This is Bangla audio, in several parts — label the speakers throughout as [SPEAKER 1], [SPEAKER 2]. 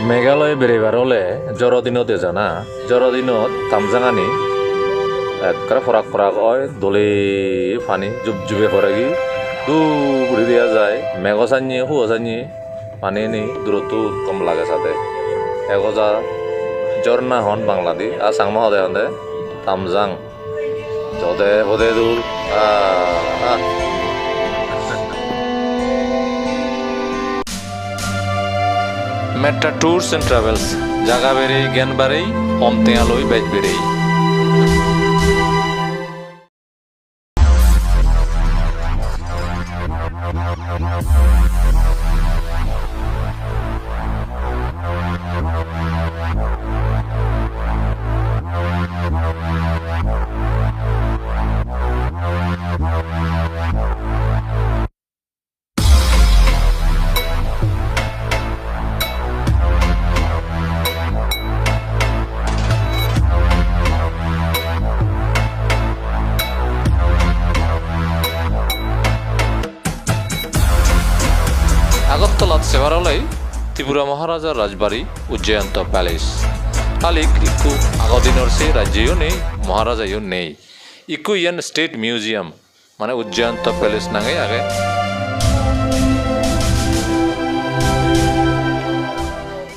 [SPEAKER 1] মেঘালয় বেড়েবার হলে জরদিনতে জানা জরদিনত তামজাঙানি একবারে ফরাক ফরাক হয় দলে পানি জুব জুবে ফরাগি দূরে দেওয়া যায় মেঘ চানিয়ে হুয়া চানিয়ে পানি নি দূরত্ব কম লাগে সাথে এগজা ঝর্ণা হন বাংলাদেশ আর সাংমা হদে হদে তামজাং যদে হদে দূর মেট্রা ট্যুরস এন্ড ট্রাভেলস জাগা বেড়েই জ্ঞান বাড়েই অমতেয়ালই বেজ বেড়েই আগরতলাত সেবারলাই ত্রিপুরা মহারাজার রাজবাড়ি উজ্জয়ন্ত প্যালেস কালিক ইকু আগদিনর সে রাজ্যও নেই মহারাজাও নেই ইকু ইয়ান স্টেট মিউজিয়াম মানে উজ্জয়ন্ত প্যালেস নাঙে আগে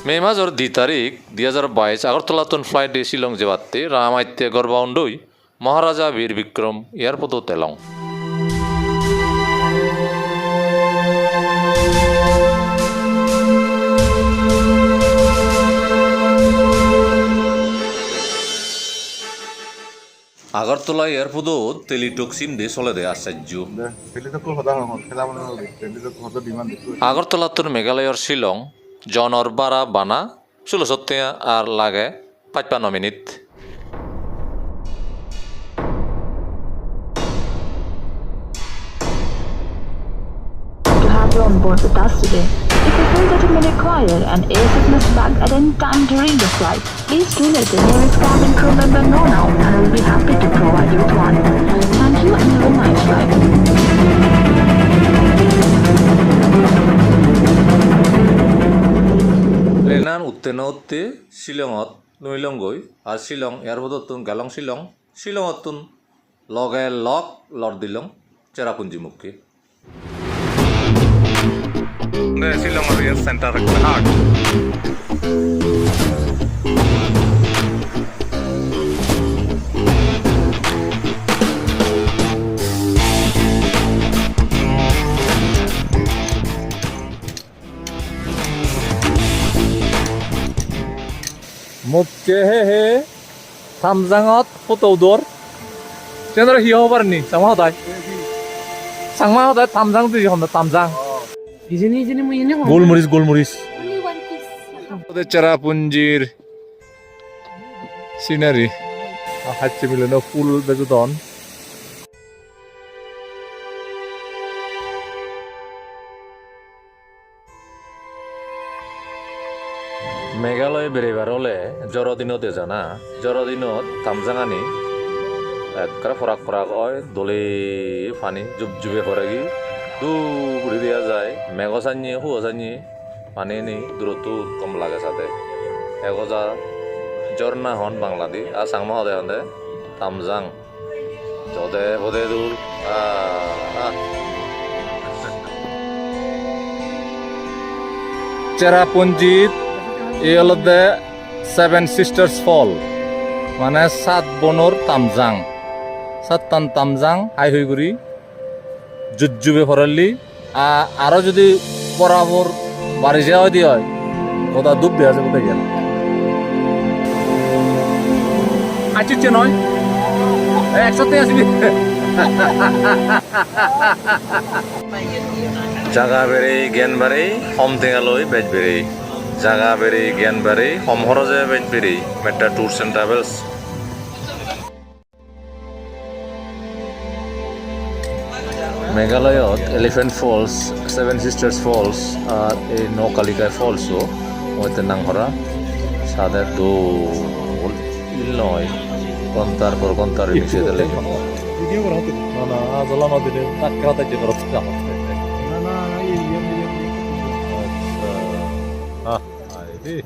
[SPEAKER 1] মে মাসর 2 তারিখ 2022 আগরতলাতন ফ্লাইট শিলং যেবাতে রামাইত্যে গর্বাউন্ডই মহারাজা বীর বিক্রম এয়ারপোর্ট তেলং আগরতলা এয়ারপোর্টত টেলিটক্সিন দে চলে দে আশ্চর্য আগরতলাতর মেঘালয়র শিলং জনর বারা বানা 16 আর লাগে 55 minute
[SPEAKER 2] You're on board with us today. If you feel that you may require an air sickness bag at any time during the flight, please do let the nearest cabin crew member know now and we'll be happy to provide you with one. Thank you and have a nice flight.
[SPEAKER 1] প্লেনান উত্তেনা উত্তে শিলংত নৈলংগৈ আর শিলং এয়ারপোর্টত গালং শিলং শিলংতন লগে লগ লর দিলং চেরাপুঞ্জি মুখে শিলংয়ের এয়ার সেন্টার হাট মুখে হে থামজাঙত ফটোদর চেন্দ্র হিয়া হবারনি সাংমা হদায় থামজাং তুই হন থামজাং গোলমরিচ ওদের চেরাপুঞ্জির সিনারি হাচ্ছে মিলে ফুল বেজুদন মেঘালয় বেড়েবার হলে জরদিনতে জানা জরদিনত তামজাঙানি একবারে ফরাক ফরাক হয় দলে পানি জুব জুবে ফরাগি দূরে দেওয়া যায় মেঘ চানিয়ে হুয়া চানিয়ে পানি নি দূরত্ব কম লাগে সাথে এগজা ঝর্ণা হন বাংলাদেশ আর সাংমা হদে হদে তামজাং যদে হদে দূর চেরাপুঞ্জিত এই হলদে 7 সিস্টার্স ফল মানে 7 বনর তামজাং 7টান তামজাং হাইহুইগুড়ি জুজুবে ফরাল্লি আরো যদি বরাবর বাড়ি যাওয়া দিয়ে হয় কোথা ডুব দেওয়া আছে কোথায় গেল আচিচ্ছে নয় একসাথে আসবি জাগা বেড়ে জ্ঞান বাড়ে হম টেঙালই বেজ বেড়ে জাগা বেড়ে জ্ঞান বাড়ে হম হরজে বেজ বেড়ে মেট্রা ট্যুরস এন্ড ট্রাভেলস মেঘালয়ত এলিফেন্ট ফলস 7 সিস্টার্স ফলস আর এই নৌকালিকায় ফলসও ওইতে নাংহরা সাদে দোল ইল নয় ঘন্টার পর ঘন্টার নিচে দিলে না আজলা নদীতে তাকে হাতে যে করতে না
[SPEAKER 3] Eh,